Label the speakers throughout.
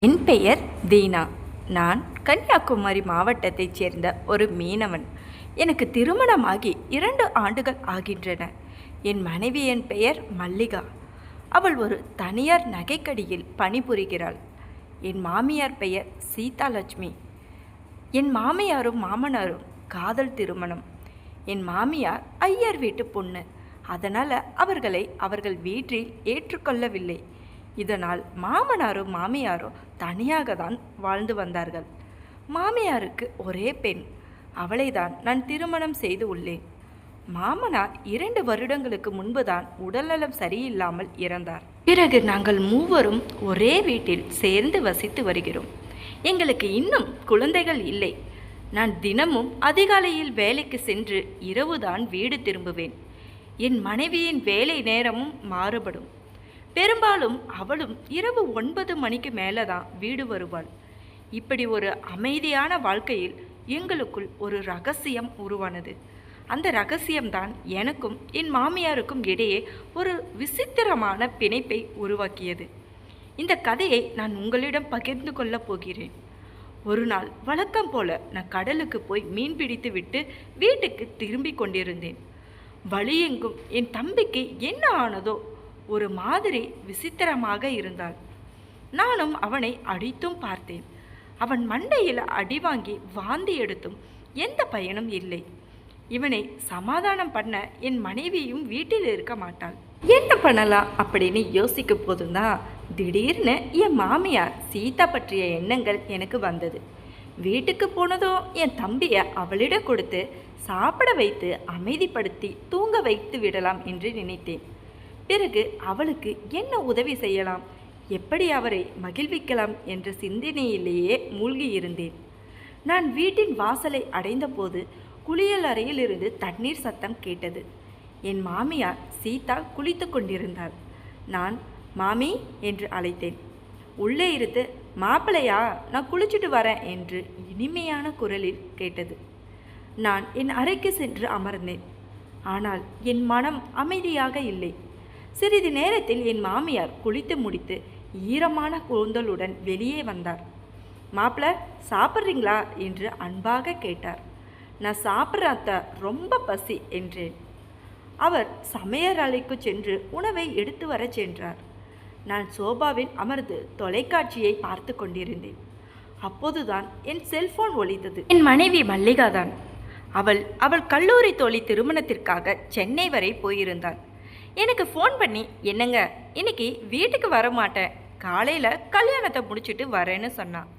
Speaker 1: என் பெயர் தீனா. நான் கன்னியாகுமரி மாவட்டத்தைச் சேர்ந்த ஒரு மீனவன். எனக்கு திருமணமாகி 2 ஆண்டுகள் ஆகின்றன. என் மனைவியின் பெயர் மல்லிகா. அவள் ஒரு தனியார் நகைக்கடியில் பணிபுரிகிறாள். என் மாமியார் பெயர் சீதாலட்சுமி. என் மாமியாரும் மாமனாரும் காதல் திருமணம். என் மாமியார் ஐயர் வீட்டு பொண்ணு. அதனால் அவர்களை அவர்கள் வீட்டில் ஏற்றுக்கொள்ளவில்லை. இதனால் மாமனாரும் மாமியாரும் தனியாக தான் வாழ்ந்து வந்தார்கள். மாமியாருக்கு ஒரே பெண். அவளை தான் நான் திருமணம் செய்து உள்ளேன். மாமனார் 2 வருடங்களுக்கு முன்புதான் உடல்நலம் சரியில்லாமல் இறந்தார். பிறகு நாங்கள் மூவரும் ஒரே வீட்டில் சேர்ந்து வசித்து வருகிறோம். எங்களுக்கு இன்னும் குழந்தைகள் இல்லை. நான் தினமும் அதிகாலையில் வேலைக்கு சென்று இரவுதான் வீடு திரும்புவேன். என் மனைவியின் வேலை நேரமும் மாறுபடும். பெரும்பாலும் அவளும் இரவு 9 மணிக்கு மேலே தான் வீடு வருவாள். இப்படி ஒரு அமைதியான வாழ்க்கையில் எங்களுக்குள் ஒரு ரகசியம் உருவானது. அந்த ரகசியம்தான் எனக்கும் என் மாமியாருக்கும் இடையே ஒரு விசித்திரமான பிணைப்பை உருவாக்கியது. இந்த கதையை நான் உங்களிடம் பகிர்ந்து கொள்ளப் போகிறேன். ஒரு நாள் வழக்கம் போல நான் கடலுக்கு போய் மீன் பிடித்து விட்டு வீட்டுக்கு திரும்பி கொண்டிருந்தேன். வழியெங்கும் என் தம்பிக்கு என்ன ஆனதோ ஒரு மாதிரி விசித்திரமாக இருந்தாள். நானும் அவனை அடித்தும் பார்த்தேன். அவன் மண்டையில் அடி வாங்கி வாந்தி எடுத்தும் எந்த பயனும் இல்லை. இவனை சமாதானம் பண்ண என் மனைவியும் வீட்டில் இருக்க மாட்டாள். என்ன பண்ணலாம் அப்படின்னு யோசிக்கும் போதுதான் திடீர்னு என் மாமியார் சீதா பற்றிய எண்ணங்கள் எனக்கு வந்தது. வீட்டுக்கு போனதும் என் தம்பியை அவளிடம் கொடுத்து சாப்பிட வைத்து அமைதிப்படுத்தி தூங்க வைத்து விடலாம் என்று நினைத்தேன். பிறகு அவளுக்கு என்ன உதவி செய்யலாம், எப்படி அவரை மகிழ்விக்கலாம் என்ற சிந்தனையிலேயே மூழ்கியிருந்தேன். நான் வீட்டின் வாசலை அடைந்தபோது குளியல் அறையிலிருந்து தண்ணீர் சத்தம் கேட்டது. என் மாமியார் சீதா குளித்து கொண்டிருந்தாள். நான் மாமி என்று அழைத்தேன். உள்ளே இருந்து மாப்பிள்ளையா, நான் குளிச்சுட்டு வரேன் என்று இனிமையான குரலில் கேட்டது. நான் என் அறைக்கு சென்று அமர்ந்தேன். ஆனால் என் மனம் அமைதியாக இல்லை. சிறிது நேரத்தில் என் மாமியார் குளித்து முடித்து ஈரமான கூந்தலுடன் வெளியே வந்தார். மாப்பிள்ள சாப்பிட்றீங்களா என்று அன்பாக கேட்டார். நான் சாப்பிட்ற அத்தை, ரொம்ப பசி என்றேன். அவர் சமையல் அறைக்கு சென்று உணவை எடுத்து வர சென்றார். நான் சோபாவில் அமர்ந்து தொலைக்காட்சியை பார்த்து கொண்டிருந்தேன். அப்போதுதான் என் செல்போன் ஒலித்தது. என் மனைவி மல்லிகா தான். அவள் கல்லூரி தோழி திருமணத்திற்காக சென்னை வரை போயிருந்தாள். எனக்கு ஃபோன் பண்ணி, என்னங்க இன்னைக்கு வீட்டுக்கு வர மாட்டேன், காலையில் கல்யாணத்தை முடிச்சுட்டு வரேன்னு சொன்னான்.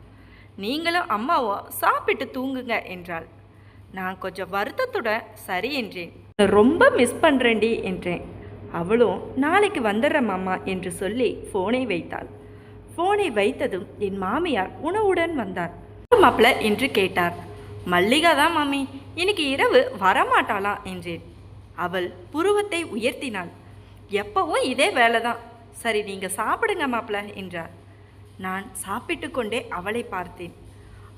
Speaker 1: நீங்களும் அம்மாவும் சாப்பிட்டு தூங்குங்க என்றாள். நான் கொஞ்சம் வருத்தத்துடன் சரி என்றேன். ரொம்ப மிஸ் பண்ணுறேன்டி என்றேன். அவளும் நாளைக்கு வந்துடுறேன் மாமா என்று சொல்லி ஃபோனை வைத்தாள். ஃபோனை வைத்ததும் என் மாமியார் உணவுடன் வந்தார். மாப்பிள்ள என்று கேட்டார். மல்லிகா தான் மாமி, இன்னைக்கு இரவு வரமாட்டாளாம் என்றேன். அவள் புருவத்தை உயர்த்தினாள். எப்பவும் இதே வேலை தான், சரி நீங்கள் சாப்பிடுங்க மாப்பிள்ள என்றார். நான் சாப்பிட்டு கொண்டே அவளை பார்த்தேன்.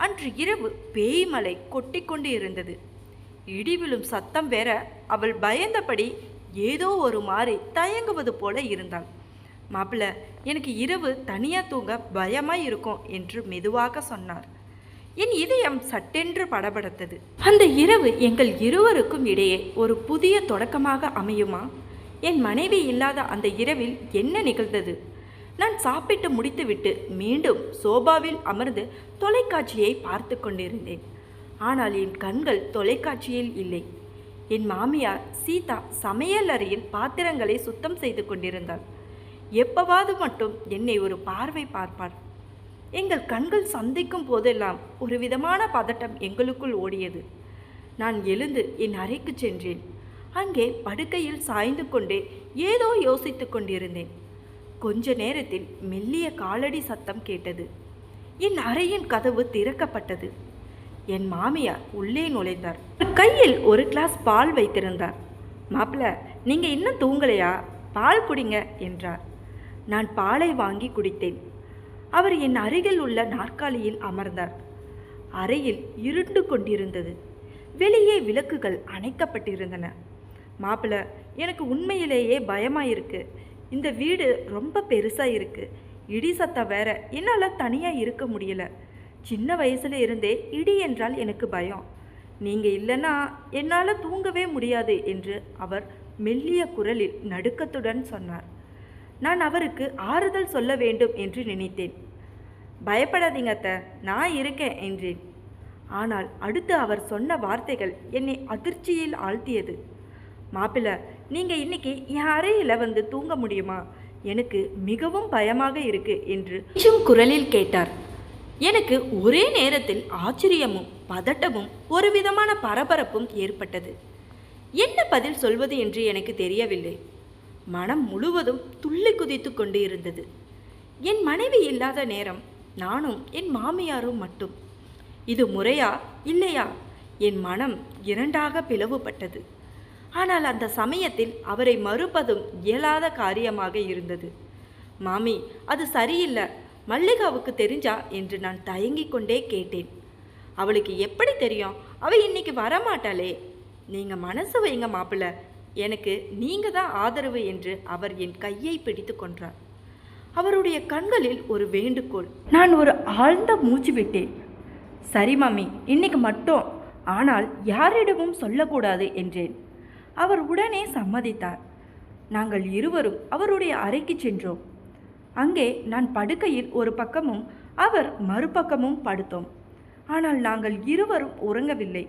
Speaker 1: அன்று இரவு பேய் மழை கொட்டி கொண்டு இருந்தது. இடி விழும் சத்தம் வேற. அவள் பயந்தபடி ஏதோ ஒரு மாதிரி தயங்குவது போல இருந்தாள். மாப்பிள்ள, எனக்கு இரவு தனியாக தூங்க பயமாக இருக்கும் என்று மெதுவாக சொன்னார். என் இதயம் சட்டென்று படபடத்தது. அந்த இரவு எங்கள் இருவருக்கும் இடையே ஒரு புதிய தொடக்கமாக அமையுமா? என் மனைவி இல்லாத அந்த இரவில் என்ன நிகழ்ந்தது? நான் சாப்பிட்டு முடித்துவிட்டு மீண்டும் சோபாவில் அமர்ந்து தொலைக்காட்சியை பார்த்து கொண்டிருந்தேன். ஆனால் என் கண்கள் தொலைக்காட்சியில் இல்லை. என் மாமியார் சீதா சமையல் அறையில் பாத்திரங்களை சுத்தம் செய்து கொண்டிருந்தாள். எப்பவாவது மட்டும் என்னை ஒரு பார்வை பார்ப்பாள். எங்கள் கண்கள் சந்திக்கும் போதெல்லாம் ஒரு விதமான பதட்டம் எங்களுக்குள் ஓடியது. நான் எழுந்து என் அறைக்கு சென்றேன். அங்கே படுக்கையில் சாய்ந்து கொண்டே ஏதோ யோசித்து கொண்டிருந்தேன். கொஞ்ச நேரத்தில் மெல்லிய காலடி சத்தம் கேட்டது. என் அறையின் கதவு திறக்கப்பட்டது. என் மாமியார் உள்ளே நுழைந்தார். கையில் ஒரு கிளாஸ் பால் வைத்திருந்தார். மாப்பிள்ள, நீங்கள் இன்னும் தூங்கலையா? பால் குடிங்க என்றார். நான் பாலை வாங்கி குடித்தேன். அவர் என் அருகில் உள்ள நாற்காலியில் அமர்ந்தார். அறையில் இருண்டு கொண்டிருந்தது. வெளியே விளக்குகள் அணைக்கப்பட்டிருந்தன. மாப்பிள்ள, எனக்கு உண்மையிலேயே பயமாக இருக்கு. இந்த வீடு ரொம்ப பெருசாக இருக்கு. இடி சத்தம் வேற, என்னால் தனியாக இருக்க முடியல. சின்ன வயசுல இருந்தே இடி என்றால் எனக்கு பயம். நீங்கள் இல்லைன்னா என்னால் தூங்கவே முடியாது என்று அவர் மெல்லிய குரலில் நடுக்கத்துடன் சொன்னார். நான் அவருக்கு ஆறுதல் சொல்ல வேண்டும் என்று நினைத்தேன். பயப்படாதீங்க அத்தை, நான் இருக்கேன் என்றேன். ஆனால் அடுத்து அவர் சொன்ன வார்த்தைகள் என்னை அதிர்ச்சியில் ஆழ்த்தியது. மாப்பிள்ளை, நீங்கள் இன்னைக்கு என் அறையில் வந்து தூங்க முடியுமா? எனக்கு மிகவும் பயமாக இருக்கு என்று குரலில் கேட்டார். எனக்கு ஒரே நேரத்தில் ஆச்சரியமும் பதட்டமும் ஒரு விதமான பரபரப்பும் ஏற்பட்டது. என்ன பதில் சொல்வது என்று எனக்கு தெரியவில்லை. மனம் முழுவதும் துள்ளி குதித்து கொண்டு இருந்தது. என் மனைவி இல்லாத நேரம் நானும் என் மாமியாரும் மட்டும். இது முறையா இல்லையா? என் மனம் இரண்டாக பிளவுபட்டது. ஆனால் அந்த சமயத்தில் அவரை மறுப்பதும் இயலாத காரியமாக இருந்தது. மாமி, அது சரியில்லை, மல்லிகாவுக்கு தெரிஞ்சா என்று நான் தயங்கிக் கொண்டே கேட்டேன். அவளுக்கு எப்படி தெரியும்? அவள் இன்னைக்கு வரமாட்டாளே. நீங்கள் மனசு வைங்க மாப்பிள்ளை, எனக்கு நீங்கள் தான் ஆதரவு என்று அவர் என் கையை பிடித்து கொண்டார். அவருடைய கண்களில் ஒரு வேண்டுகோள். நான் ஒரு ஆழ்ந்த மூச்சு விட்டேன். சரி மாமி, இன்னைக்கு மட்டும், ஆனால் யாரிடமும் சொல்லக்கூடாது என்றேன். அவர் உடனே சம்மதித்தார். நாங்கள் இருவரும் அவருடைய அறைக்கு சென்றோம். அங்கே நான் படுக்கையில் ஒரு பக்கமும் அவர் மறுபக்கமும் படுத்தோம். ஆனால் நாங்கள் இருவரும் உறங்கவில்லை.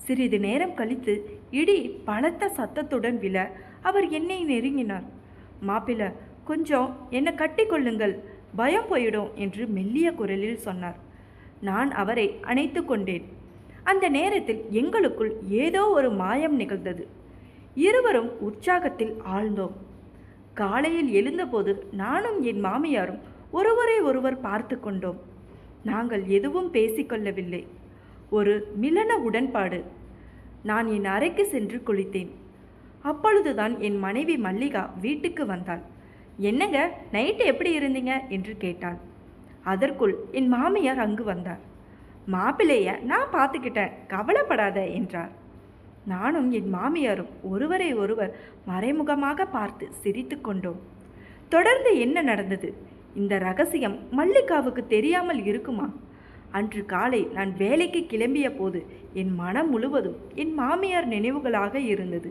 Speaker 1: சிறிது நேரம் கழித்து இடி பலத்த சத்தத்துடன் விழ அவர் என்னை நெருங்கினார். மாப்பிள்ளை, கொஞ்சம் என்னை கட்டி கொள்ளுங்கள், பயம் போயிடும் என்று மெல்லிய குரலில் சொன்னார். நான் அவரை அணைத்து கொண்டேன். அந்த நேரத்தில் எங்களுக்குள் ஏதோ ஒரு மாயம் நிகழ்ந்தது. இருவரும் உற்சாகத்தில் ஆழ்ந்தோம். காலையில் எழுந்தபோது நானும் என் மாமியாரும் ஒருவரை ஒருவர் பார்த்து கொண்டோம். நாங்கள் எதுவும் பேசிக்கொள்ளவில்லை. ஒரு மிலன உடன்பாடு. நான் என் அறைக்கு சென்று குளித்தேன். அப்பொழுதுதான் என் மனைவி மல்லிகா வீட்டுக்கு வந்தாள். என்னங்க, நைட்டு எப்படி இருந்தீங்க என்று கேட்டாள். அதற்குள் என் மாமியார் அங்கு வந்தார். மாப்பிள்ளைய நான் பார்த்துக்கிட்டேன், கவலைப்படாத என்றார். நானும் என் மாமியாரும் ஒருவரை ஒருவர் மறைமுகமாக பார்த்து சிரித்து கொண்டோம். தொடர்ந்து என்ன நடந்தது? இந்த ரகசியம் மல்லிகாவுக்கு தெரியாமல் இருக்குமா? அன்று காலை நான் வேலைக்கு கிளம்பிய போது என் மனம் முழுவதும் என் மாமியார் நினைவுகளாக இருந்தது.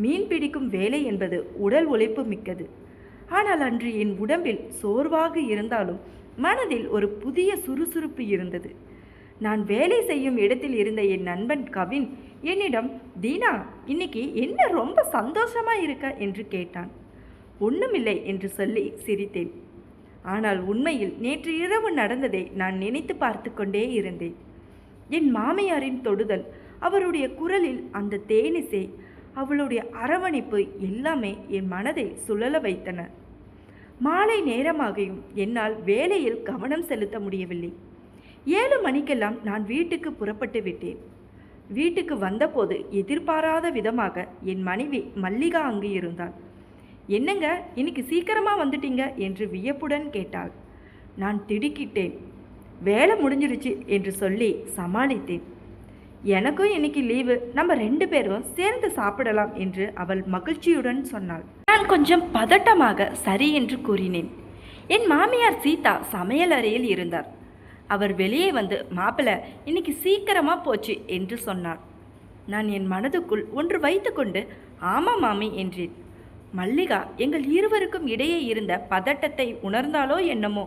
Speaker 1: மீன் பிடிக்கும் வேலை என்பது உடல் உழைப்பு மிக்கது. ஆனால் அன்று என் உடம்பில் சோர்வாக இருந்தாலும் மனதில் ஒரு புதிய சுறுசுறுப்பு இருந்தது. நான் வேலை செய்யும் இடத்தில் இருந்த என் நண்பன் கவின் என்னிடம், தீனா, இன்னைக்கு என்ன ரொம்ப சந்தோஷமா இருக்க என்று கேட்டான். ஒன்றுமில்லை என்று சொல்லி சிரித்தேன். ஆனால் உண்மையில் நேற்று இரவு நடந்ததை நான் நினைத்து பார்த்து கொண்டே இருந்தேன். என் மாமியாரின் தொடுதல், அவருடைய குரலில் அந்த தேனிசை, அவளுடைய அரவணைப்பு எல்லாமே என் மனதை சுழல வைத்தன. மாலை நேரமாகியும் என்னால் வேலையில் கவனம் செலுத்த முடியவில்லை. 7 மணிக்கெல்லாம் நான் வீட்டுக்கு புறப்பட்டு விட்டேன். வீட்டுக்கு வந்தபோது எதிர்பாராத விதமாக என் மனைவி மல்லிகா அங்கு இருந்தாள். என்னங்க, இன்னைக்கு சீக்கிரமாக வந்துட்டீங்க என்று வியப்புடன் கேட்டாள். நான் திடுக்கிட்டேன். வேலை முடிஞ்சிருச்சு என்று சொல்லி சமாளித்தேன். எனக்கும் இன்னைக்கு லீவு, நம்ம 2 பேரும் சேர்ந்து சாப்பிடலாம் என்று அவள் மகிழ்ச்சியுடன் சொன்னாள். நான் கொஞ்சம் பதட்டமாக சரி என்று கூறினேன். என் மாமியார் சீதா சமையல் அறையில் இருந்தார். அவர் வெளியே வந்து, மாப்பிள்ளை, இன்னைக்கு சீக்கிரமாக போச்சு என்று சொன்னார். நான் என் மனதுக்குள் ஒன்று வைத்து கொண்டு ஆமாம் மாமி என்றேன். மல்லிகா எங்கள் இருவருக்கும் இடையே இருந்த பதட்டத்தை உணர்ந்தாலோ என்னமோ,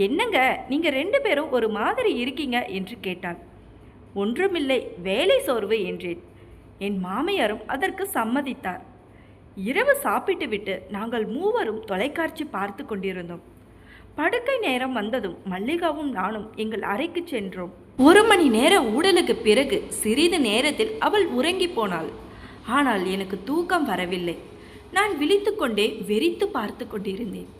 Speaker 1: என்னங்க நீங்கள் 2 பேரும் ஒரு மாதிரி இருக்கீங்க என்று கேட்டாள். ஒன்றுமில்லை, வேலை சோர்வு என்றேன். என் மாமியாரும் அதற்கு சம்மதித்தார். இரவு சாப்பிட்டு விட்டு நாங்கள் மூவரும் தொலைக்காட்சி பார்த்து கொண்டிருந்தோம். படுக்கை நேரம் வந்ததும் மல்லிகாவும் நானும் எங்கள் அறைக்கு சென்றோம். 1 மணி நேர ஊடலுக்கு பிறகு சிறிது நேரத்தில் அவள் உறங்கி போனாள். ஆனால் எனக்கு தூக்கம் வரவில்லை. நான் விழித்து கொண்டே வெறித்து பார்த்து கொண்டிருந்தேன்.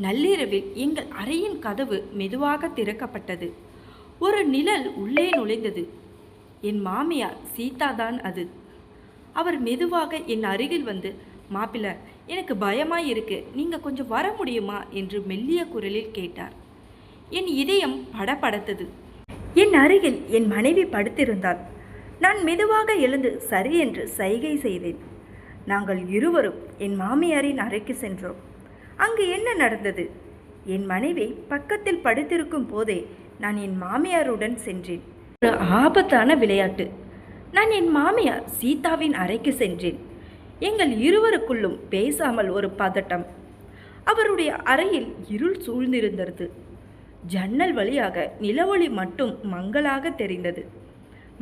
Speaker 1: நள்ளிரவில் எங்கள் அறையின் கதவு மெதுவாக திறக்கப்பட்டது. ஒரு நிழல் உள்ளே நுழைந்தது. என் மாமியார் சீதாதான் அது. அவர் மெதுவாக என் அருகில் வந்து, மாப்பிள்ளை, எனக்கு பயமாக இருக்கு, நீங்கள் கொஞ்சம் வர முடியுமா என்று மெல்லிய குரலில் கேட்டார். என் இதயம் படபடத்தது. என் அருகில் என் மனைவி படுத்திருந்தாள். நான் மெதுவாக எழுந்து சரி என்று சைகை செய்தேன். நாங்கள் இருவரும் என் மாமியாரின் அறைக்கு சென்றோம். அங்கு என்ன நடந்தது? என் மனைவி பக்கத்தில் படுத்திருக்கும் போதே நான் என் மாமியாருடன் சென்றேன். ஒரு ஆபத்தான விளையாட்டு. நான் என் மாமியார் சீதாவின் அறைக்கு சென்றேன். எங்கள் இருவருக்குள்ளும் பேசாமல் ஒரு பதட்டம். அவருடைய அறையில் இருள் சூழ்ந்திருந்தது. ஜன்னல் வழியாக நிலவொளி மட்டும் மங்களாக தெரிந்தது.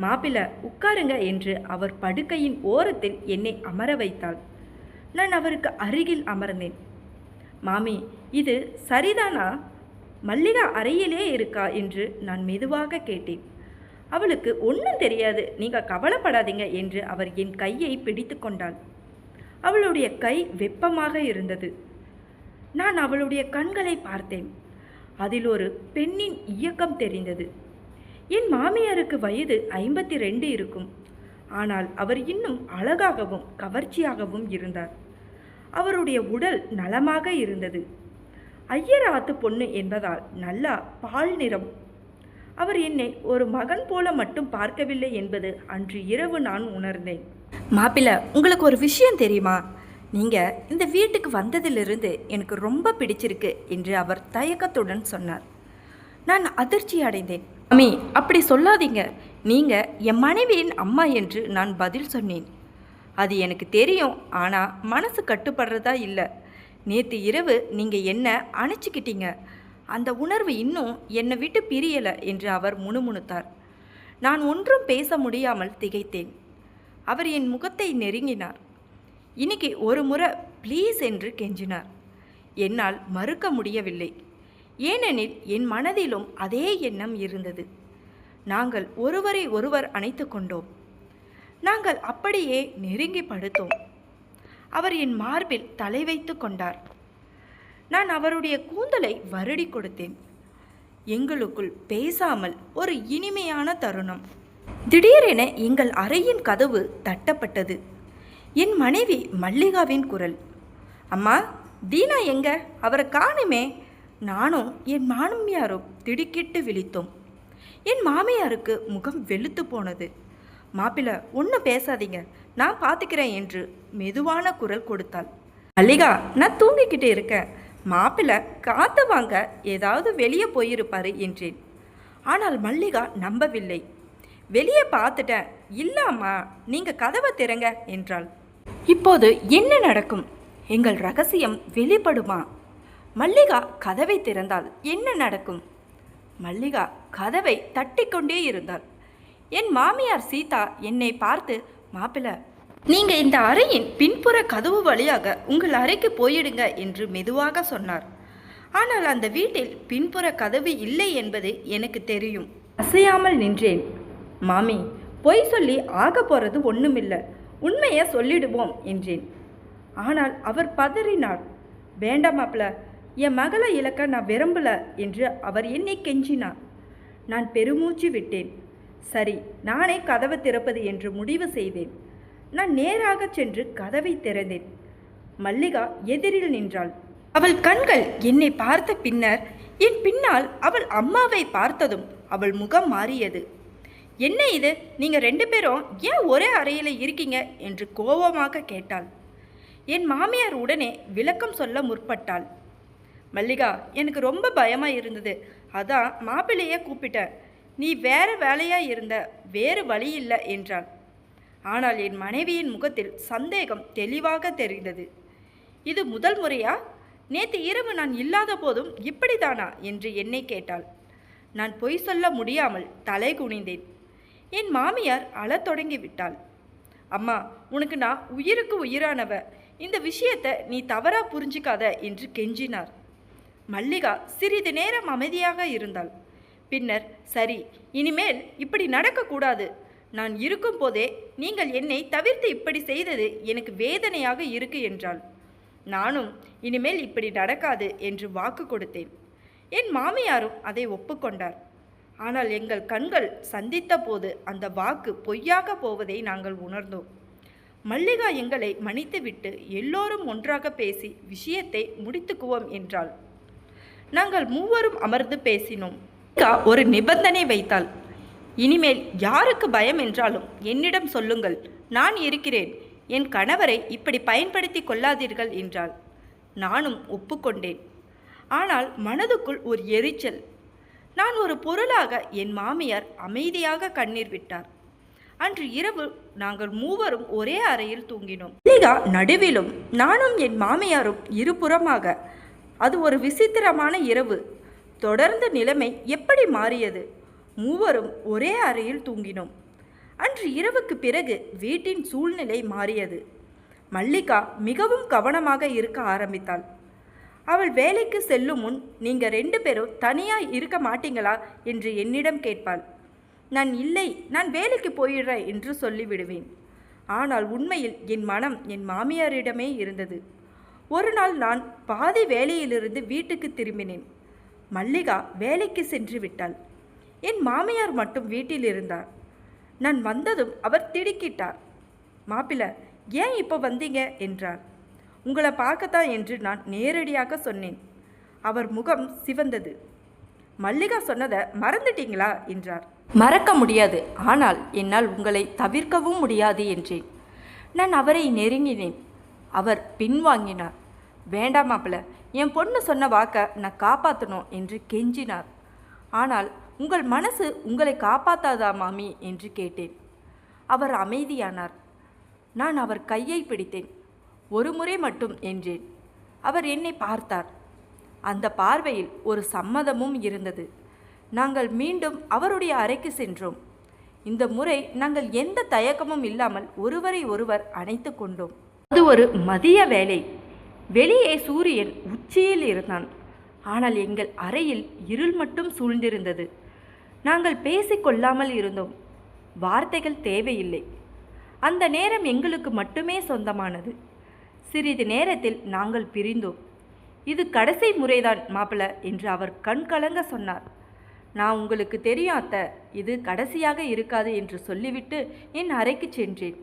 Speaker 1: மாப்பிள்ளை உட்காருங்க என்று அவர் படுக்கையின் ஓரத்தில் என்னை அமர வைத்தாள். நான் அவருக்கு அருகில் அமர்ந்தேன். மாமி, இது சரிதானா? மல்லிகா அறையிலே இருக்கா என்று நான் மெதுவாக கேட்டேன். அவளுக்கு ஒன்றும் தெரியாது, நீங்கள் கவலைப்படாதீங்க என்று அவர் என் கையை பிடித்து கொண்டாள். அவளுடைய கை வெப்பமாக இருந்தது. நான் அவளுடைய கண்களை பார்த்தேன். அதில் ஒரு பெண்ணின் இயக்கம் தெரிந்தது. என் மாமியாருக்கு வயது 52 இருக்கும். ஆனால் அவர் இன்னும் அழகாகவும் கவர்ச்சியாகவும் இருந்தார். அவருடைய உடல் நலமாக இருந்தது. ஐயர் ஆத்து பொண்ணு என்பதால் நல்லா பால் நிறம். அவர் என்னை ஒரு மகன் போல மட்டும் பார்க்கவில்லை என்பது அன்று இரவு நான் உணர்ந்தேன். மாப்பிள்ளை, உங்களுக்கு ஒரு விஷயம் தெரியுமா? நீங்கள் இந்த வீட்டுக்கு வந்ததிலிருந்து எனக்கு ரொம்ப பிடிச்சிருக்கு என்று அவர் தயக்கத்துடன் சொன்னார். நான் அதிர்ச்சி அடைந்தேன். அம்மி, அப்படி சொல்லாதீங்க. நீங்கள் என் மனைவியின் அம்மா என்று நான் பதில் சொன்னேன். அது எனக்கு தெரியும், ஆனால் மனசு கட்டுப்படுறதா இல்லை. நேற்று இரவு நீங்கள் என்ன அணைச்சிக்கிட்டீங்க. அந்த உணர்வு இன்னும் என்னை விட்டு பிரியலை என்று அவர் முணுமுணுத்தார். நான் ஒன்றும் பேச முடியாமல் திகைத்தேன். அவர் என் முகத்தை நெருங்கினார். இன்னைக்கு ஒரு முறை ப்ளீஸ் என்று கெஞ்சினார். என்னால் மறுக்க முடியவில்லை. ஏனெனில் என் மனதிலும் அதே எண்ணம் இருந்தது. நாங்கள் ஒருவரை ஒருவர் அணைத்து கொண்டோம். நாங்கள் அப்படியே நெருங்கி படுத்தோம். அவர் என் மார்பில் தலை வைத்து கொண்டார். நான் அவருடைய கூந்தலை வருடி கொடுத்தேன். எங்களுக்குள் பேசாமல் ஒரு இனிமையான தருணம். திடீரென எங்கள் அறையின் கதவு தட்டப்பட்டது. என் மனைவி மல்லிகாவின் குரல். அம்மா, தீனா எங்க? அவரை காணுமே. நானும் என் மாமியாரும் திடுக்கிட்டு விழித்தோம். என் மாமியாருக்கு முகம் வெளுத்து போனது. மாப்பிள்ளை, ஒன்றும் பேசாதீங்க, நான் பார்த்துக்கிறேன் என்று மெதுவான குரல் கொடுத்தாள். மல்லிகா, நான் தூங்கிக்கிட்டு இருக்கேன். மாப்பிள்ளை காத்து வாங்க ஏதாவது வெளியே போயிருப்பாரு என்றேன். ஆனால் மல்லிகா நம்பவில்லை. வெளியே பார்த்துட்டேன். இல்லாமா, நீங்கள் கதவை திறங்க என்றாள். இப்போது என்ன நடக்கும்? எங்கள் ரகசியம் வெளிப்படுமா? மல்லிகா கதவை திறந்தால் என்ன நடக்கும்? மல்லிகா கதவை தட்டிக்கொண்டே இருந்தாள். என் மாமியார் சீதா என்னை பார்த்து, மாப்பிள்ளை, நீங்கள் இந்த அறையின் பின்புற கதவு வழியாக உங்கள் அறைக்கு போயிடுங்க என்று மெதுவாக சொன்னார். ஆனால் அந்த வீட்டில் பின்புற கதவு இல்லை என்பது எனக்கு தெரியும். அசையாமல் நின்றேன். மாமி, பொய் சொல்லி ஆக போகிறது ஒன்றுமில்லை, உண்மையை சொல்லிடுவோம் என்றேன். ஆனால் அவர் பதறினார். வேண்டாம் மாப்பிள்ள, என் மகளை இழக்க நான் விரும்பல என்று அவர் என்னை கெஞ்சினார். நான் பெருமூச்சு விட்டேன். சரி, நானே கதவை திறப்பது என்று முடிவு செய்தேன். நான் நேராக சென்று கதவை திறந்தேன். மல்லிகா எதிரில் நின்றாள். அவள் கண்கள் என்னை பார்த்த பின்னர் என் பின்னால் அவள் அம்மாவை பார்த்ததும் அவள் முகம் மாறியது. என்ன இது, நீங்கள் 2 பேரும் ஏன் ஒரே அறையில் இருக்கீங்க என்று கோபமாக கேட்டாள். என் மாமியார் உடனே விளக்கம் சொல்ல முற்பட்டாள். மல்லிகா, எனக்கு ரொம்ப பயமாக இருந்தது, அதான் மாப்பிள்ளையே கூப்பிட்டேன். நீ வேற வேலையாக இருந்த, வேறு வழி இல்லை என்றாள். ஆனால் என் மனைவியின் முகத்தில் சந்தேகம் தெளிவாக தெரிந்தது. இது முதல் முறையா? நேற்று இரவு நான் இல்லாத போதும் இப்படிதானா என்று என்னை கேட்டாள். நான் பொய் சொல்ல முடியாமல் தலை குனிந்தேன். என் மாமியார் அழத் தொடங்கி விட்டாள். அம்மா, உனக்கு நான் உயிருக்கு உயிரானவ, இந்த விஷயத்தை நீ தவறாக புரிஞ்சிக்காத என்று கெஞ்சினார். மல்லிகா சிறிது நேரம் அமைதியாக இருந்தாள். பின்னர், சரி, இனிமேல் இப்படி நடக்கக்கூடாது. நான் இருக்கும் போதே நீங்கள் என்னை தவிர்த்து இப்படி செய்தது எனக்கு வேதனையாக இருக்கு என்றாள். நானும் இனிமேல் இப்படி நடக்காது என்று வாக்கு கொடுத்தேன். என் மாமியாரும் அதை ஒப்புக்கொண்டார். ஆனால் எங்கள் கண்கள் சந்தித்த போது அந்த வாக்கு பொய்யாக போவதை நாங்கள் உணர்ந்தோம். மல்லிகா எங்களை மன்னித்துவிட்டு எல்லோரும் ஒன்றாக பேசி விஷயத்தை முடித்துக்குவோம் என்றாள். நாங்கள் மூவரும் அமர்ந்து பேசினோம். ஒரு நிபந்தனை வைத்தாள். இனிமேல் யாருக்கு பயம் என்றாலும் என்னிடம் சொல்லுங்கள், நான் இருக்கிறேன். என் கணவரை இப்படி பயன்படுத்தி கொள்ளாதீர்கள் என்றாள். நானும் ஒப்புக்கொண்டேன். ஆனால் மனதுக்குள் ஒரு எரிச்சல். நான் ஒரு பொருளாக என் மாமியார் அமைதியாக கண்ணீர் விட்டார். அன்று இரவு நாங்கள் மூவரும் ஒரே அறையில் தூங்கினோம். மல்லிகா நடுவிலும், நானும் என் மாமியாரும் இருபுறமாக. அது ஒரு விசித்திரமான இரவு. தொடர்ந்து நிலைமை எப்படி மாறியது? மூவரும் ஒரே அறையில் தூங்கினோம். அன்று இரவுக்கு பிறகு வீட்டின் சூழ்நிலை மாறியது. மல்லிகா மிகவும் கவனமாக இருக்க ஆரம்பித்தாள். அவள் வேலைக்கு செல்லும் முன், நீங்கள் 2 பேரும் தனியாக இருக்க மாட்டீங்களா என்று என்னிடம் கேட்பாள். நான் இல்லை, நான் வேலைக்கு போயிடுறேன் என்று சொல்லிவிடுவேன். ஆனால் உண்மையில் என் மனம் என் மாமியாரிடமே இருந்தது. ஒரு நாள் நான் பாதி வேலையிலிருந்து வீட்டுக்கு திரும்பினேன். மல்லிகா வேலைக்கு சென்று விட்டாள். என் மாமியார் மட்டும் வீட்டில் இருந்தார். நான் வந்ததும் அவர் திடுக்கிட்டார். மாப்பிள்ளை, ஏன் இப்போ வந்தீங்க என்றார். உங்களை பார்க்கத்தான் என்று நான் நேரடியாக சொன்னேன். அவர் முகம் சிவந்தது. மல்லிகா சொன்னதை மறந்துட்டீங்களா என்றார். மறக்க முடியாது, ஆனால் என்னால் உங்களை தவிர்க்கவும் முடியாது என்றேன். நான் அவரை நெருங்கினேன். அவர் பின்வாங்கினார். வேண்டாம் மாப்பிள்ள, என் பொண்ணு சொன்ன வாக்கை நான் காப்பாற்றணும் என்று கெஞ்சினார். ஆனால் உங்கள் மனசு உங்களை காப்பாற்றாதா மாமி என்று கேட்டேன். அவர் அமைதியானார். நான் அவர் கையை பிடித்தேன். ஒரு முறை மட்டும் என்றேன். அவர் என்னை பார்த்தார். அந்த பார்வையில் ஒரு சம்மதமும் இருந்தது. நாங்கள் மீண்டும் அவருடைய அறைக்கு சென்றோம். இந்த முறை நாங்கள் எந்த தயக்கமும் இல்லாமல் ஒருவரை ஒருவர் அணைத்து கொண்டோம். அது ஒரு மதிய வேலை. வெளியே சூரியன் உச்சியில் இருந்தான். ஆனால் எங்கள் அறையில் இருள் மட்டும் சூழ்ந்திருந்தது. நாங்கள் பேசிக்கொள்ளாமல் இருந்தோம். வார்த்தைகள் தேவையில்லை. அந்த நேரம் எங்களுக்கு மட்டுமே சொந்தமானது. சிறிது நேரத்தில் நாங்கள் பிரிந்தோம். இது கடைசி முறைதான் மாப்பிள்ள என்று அவர் கண் கலங்க சொன்னார். நான் உங்களுக்கு தெரியும் அத்தை, இது கடைசியாக இருக்காது என்று சொல்லிவிட்டு என் அறைக்கு சென்றேன்.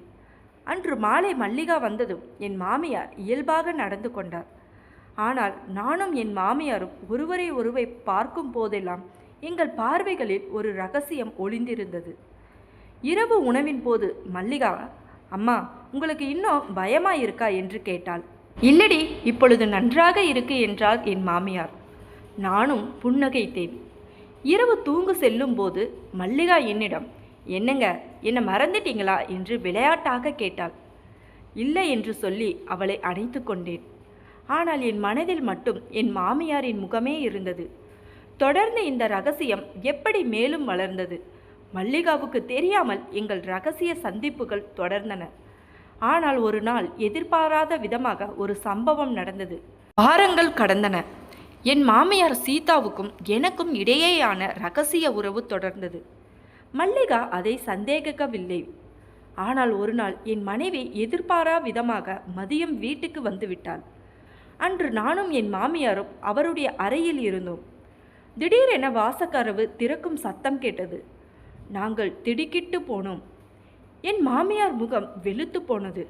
Speaker 1: அன்று மாலை மல்லிகா வந்ததும் என் மாமியார் இயல்பாக நடந்து கொண்டார். ஆனால் நானும் என் மாமியாரும் ஒருவரை ஒருவை பார்க்கும் போதெல்லாம் எங்கள் பார்வைகளில் ஒரு ரகசியம் ஒளிந்திருந்தது. இரவு உணவின் போது மல்லிகா, அம்மா உங்களுக்கு இன்னும் பயமா இருக்கா என்று கேட்டாள். இல்லடி, இப்பொழுது நன்றாக இருக்கு என்றார் என் மாமியார். நானும் புன்னகைத்தேன். இரவு தூங்கு செல்லும் போது மல்லிகா என்னிடம், என்னங்க என்னை மறந்துட்டீங்களா என்று விளையாட்டாக கேட்டாள். இல்லை என்று சொல்லி அவளை அணைத்து கொண்டேன். ஆனால் என் மனதில் மட்டும் என் மாமியாரின் முகமே இருந்தது. தொடர்ந்து இந்த ரகசியம் எப்படி மேலும் வளர்ந்தது? மல்லிகாவுக்கு தெரியாமல் எங்கள் ரகசிய சந்திப்புகள் தொடர்ந்தன. ஆனால் ஒரு நாள் எதிர்பாராத விதமாக ஒரு சம்பவம் நடந்தது. வாரங்கள் கடந்தன. என் மாமியார் சீதாவுக்கும் எனக்கும் இடையேயான ரகசிய உறவு தொடர்ந்தது. மல்லிகா அதை சந்தேகிக்கவில்லை. ஆனால் ஒரு நாள் என் மனைவி எதிர்பாரா விதமாக மதியம் வீட்டுக்கு வந்துவிட்டாள். அன்று நானும் என் மாமியாரும் அவருடைய அறையில் இருந்தோம். திடீரென வாசக்கதவு திறக்கும் சத்தம் கேட்டது. நாங்கள் திடுக்கிட்டு போனோம். என் மாமியார் முகம் வெளுத்து போனது.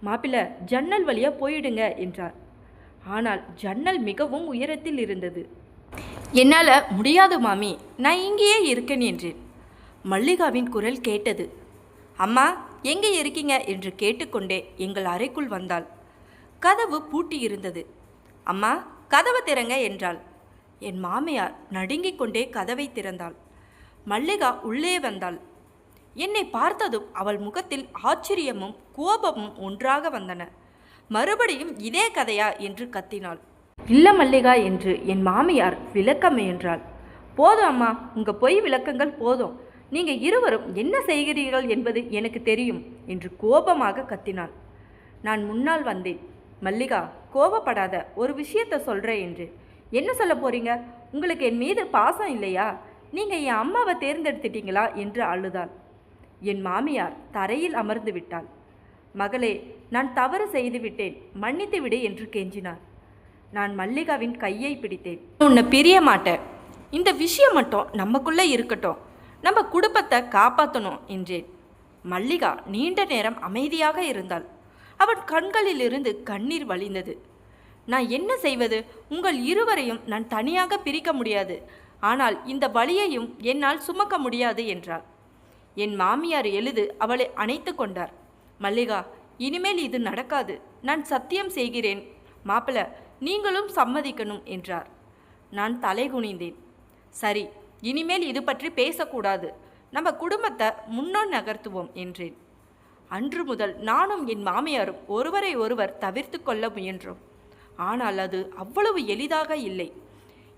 Speaker 1: மாப்பிள்ள, ஜன்னல் வழியா போயிடுங்க என்றார். ஆனால் ஜன்னல் மிகவும் உயரத்தில் இருந்தது. என்னால் முடியாது மாமி, நான் இங்கேயே இருக்கேன் என்றேன். மல்லிகாவின் குரல் கேட்டது. அம்மா எங்கே இருக்கீங்க என்று கேட்டுக்கொண்டே எங்கள் அறைக்குள் வந்தாள். கதவு பூட்டி இருந்தது. அம்மா கதவை திறங்க என்றாள். என் மாமியார் நடுங்கிக் கொண்டே கதவை திறந்தாள். மல்லிகா உள்ளே வந்தாள். என்னை பார்த்ததும் அவள் முகத்தில் ஆச்சரியமும் கோபமும் ஒன்றாக வந்தன. மறுபடியும் இதே கதையா என்று கத்தினாள். இல்லை மல்லிகா என்று என் மாமியார் விளக்க முயன்றாள். போதும் அம்மா, உங்கள் பொய் விளக்கங்கள் போதும். நீங்கள் இருவரும் என்ன செய்கிறீர்கள் என்பது எனக்கு தெரியும் என்று கோபமாக கத்தினாள். நான் முன்னால் வந்தேன். மல்லிகா, கோபப்படாத, ஒரு விஷயத்தை சொல்கிறேன் என்று. என்ன சொல்ல போறீங்க? உங்களுக்கு என் மீது பாசம் இல்லையா? நீங்கள் என் அம்மாவை தேர்ந்தெடுத்துட்டீங்களா என்று அழுதாள். என் மாமியார் தரையில் அமர்ந்து விட்டாள். மகளே, நான் தவறு செய்து விட்டேன், மன்னித்து விடு என்று கெஞ்சினார். நான் மல்லிகாவின் கையை பிடித்தேன். உன்னை பிரிய மாட்டேன். இந்த விஷயம் மட்டும் நமக்குள்ளே இருக்கட்டும். நம்ம குடும்பத்தை காப்பாற்றணும் என்றேன். மல்லிகா நீண்ட நேரம் அமைதியாக இருந்தாள். அவன் கண்களிலிருந்து கண்ணீர் வழிந்தது. நான் என்ன செய்வது? உங்கள் இருவரையும் நான் தனியாக பிரிக்க முடியாது. ஆனால் இந்த வலியையும் என்னால் சுமக்க முடியாது என்றாள். என் மாமியார் எழுது அவளை அணைத்து கொண்டார். மல்லிகா, இனிமேல் இது நடக்காது. நான் சத்தியம் செய்கிறேன். மாப்பிள்ள, நீங்களும் சம்மதிக்கணும் என்றார். நான் தலை குனிந்தேன். சரி, இனிமேல் இது பற்றி பேசக்கூடாது. நம்ம குடும்பத்தை முன்னோன் நகர்த்துவோம் என்றேன். அன்று முதல் நானும் என் மாமியாரும் ஒருவரை ஒருவர் தவிர்த்து கொள்ள முயன்றோம். ஆனால் அது அவ்வளவு எளிதாக இல்லை.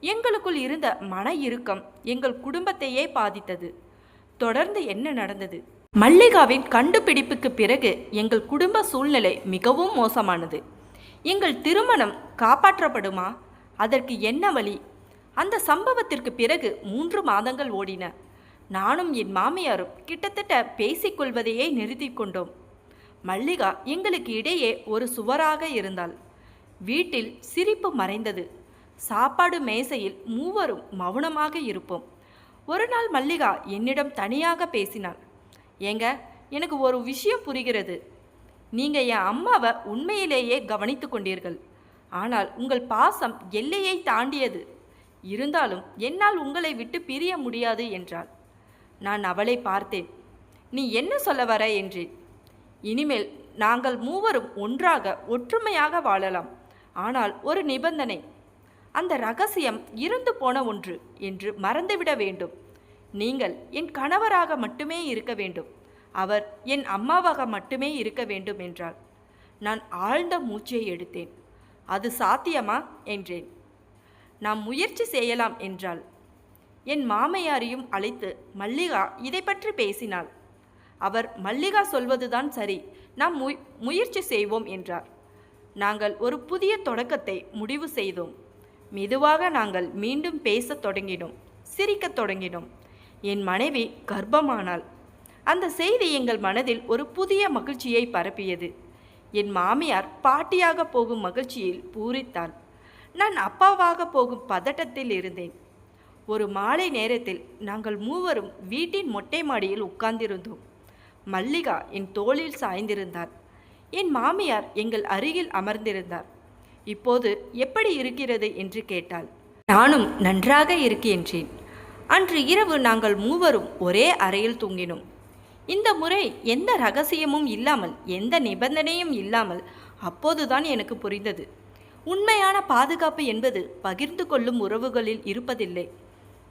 Speaker 1: எங்களுக்குள் இருந்த மன இறுக்கம் எங்கள் குடும்பத்தையே பாதித்தது. தொடர்ந்து என்ன நடந்தது? மல்லிகாவின் கண்டுபிடிப்புக்கு பிறகு எங்கள் குடும்ப சூழ்நிலை மிகவும் மோசமானது. எங்கள் திருமணம் காப்பாற்றப்படுமா? அதற்கு என்ன வழி? அந்த சம்பவத்திற்கு பிறகு 3 மாதங்கள் ஓடின. நானும் என் மாமியாரும் கிட்டத்தட்ட பேசிக்கொள்வதையே நிறுத்தி கொண்டோம். மல்லிகா எங்களுக்கு இடையே ஒரு சுவராக இருந்தாள். வீட்டில் சிரிப்பு மறைந்தது. சாப்பாடு மேசையில் மூவரும் மௌனமாக இருப்போம். ஒரு நாள் மல்லிகா என்னிடம் தனியாக பேசினாள். ஏங்க, எனக்கு ஒரு விஷயம் புரிகிறது. நீங்கள் என் அம்மாவை உண்மையிலேயே கவனித்து கொண்டீர்கள். ஆனால் உங்கள் பாசம் எல்லையை தாண்டியது. இருந்தாலும் என்னால் உங்களை விட்டு பிரிய முடியாது என்றாள். நான் அவளை பார்த்தேன். நீ என்ன சொல்ல வர என்றேன். இனிமேல் நாங்கள் மூவரும் ஒன்றாக ஒற்றுமையாக வாழலாம். ஆனால் ஒரு நிபந்தனை. அந்த ரகசியம் இருந்து போன ஒன்று என்று மறந்துவிட வேண்டும். நீங்கள் என் கணவராக மட்டுமே இருக்க வேண்டும். அவர் என் அம்மாவாக மட்டுமே இருக்க வேண்டும் என்றாள். நான் ஆழ்ந்த மூச்சை எடுத்தேன். அது சாத்தியமா என்றேன். நாம் முயற்சி செய்யலாம் என்றாள். என் மாமையாரையும் அழைத்து மல்லிகா இதை பற்றி பேசினாள். அவர் மல்லிகா சொல்வதுதான் சரி, நாம் முயற்சி செய்வோம் என்றார். நாங்கள் ஒரு புதிய தொடக்கத்தை முடிவு செய்தோம். மெதுவாக நாங்கள் மீண்டும் பேசத் தொடங்கினோம், சிரிக்கத் தொடங்கினோம். என் மனைவி கர்ப்பமானாள். அந்த செய்தி எங்கள் மனதில் ஒரு புதிய மகிழ்ச்சியை பரப்பியது. என் மாமியார் பாட்டியாக போகும் மகிழ்ச்சியில் பூரித்தாள். நான் அப்பாவாக போகும் பதட்டத்தில் இருந்தேன். ஒரு மாலை நேரத்தில் நாங்கள் மூவரும் வீட்டின் மொட்டை மாடியில் உட்கார்ந்திருந்தோம். மல்லிகா என் தோளில் சாய்ந்திருந்தார். என் மாமியார் எங்கள் அருகில் அமர்ந்திருந்தார். இப்போது எப்படி இருக்கிறது என்று கேட்டாள். நானும் நன்றாக இருக்கின்றேன். அன்று இரவு நாங்கள் மூவரும் ஒரே அறையில் தூங்கினோம். இந்த முறை எந்த ரகசியமும் இல்லாமல், எந்த நிபந்தனையும் இல்லாமல் அப்போதுதான் எனக்கு புரிந்தது. உண்மையான பாதுகாப்பு என்பது பகிர்ந்து கொள்ளும் உறவுகளில் இருப்பதில்லை.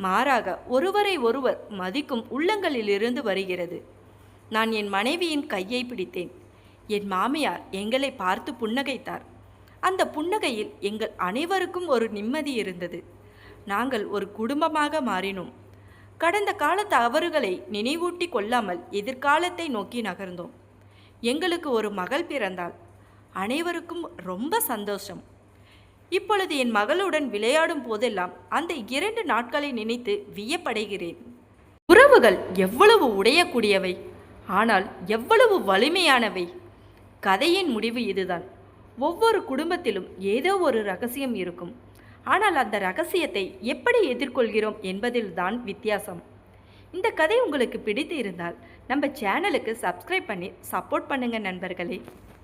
Speaker 1: மாறாக ஒருவரை ஒருவர் மதிக்கும் உள்ளங்களிலிருந்து வருகிறது. நான் என் மனைவியின் கையை பிடித்தேன். என் மாமியார் எங்களை பார்த்து புன்னகைத்தார். அந்த புன்னகையில் எங்கள் அனைவருக்கும் ஒரு நிம்மதி இருந்தது. நாங்கள் ஒரு குடும்பமாக மாறினோம். கடந்த கால தவறுகளை நினைவூட்டி கொள்ளாமல் எதிர்காலத்தை நோக்கி நகர்ந்தோம். எங்களுக்கு ஒரு மகள் பிறந்தாள். அனைவருக்கும் ரொம்ப சந்தோஷம். இப்பொழுது என் மகளுடன் விளையாடும் போதெல்லாம் அந்த 2 நாட்களை நினைத்து வியப்படைகிறேன். உறவுகள் எவ்வளவு உடையக்கூடியவை, ஆனால் எவ்வளவு வலிமையானவை. கதையின் முடிவு இதுதான். ஒவ்வொரு குடும்பத்திலும் ஏதோ ஒரு ரகசியம் இருக்கும். ஆனால் அந்த ரகசியத்தை எப்படி எதிர்கொள்கிறோம் என்பதில்தான் வித்தியாசம். இந்த கதை உங்களுக்கு பிடித்து இருந்தால் நம்ம சேனலுக்கு சப்ஸ்கிரைப் பண்ணி சப்போர்ட் பண்ணுங்கள் நண்பர்களே.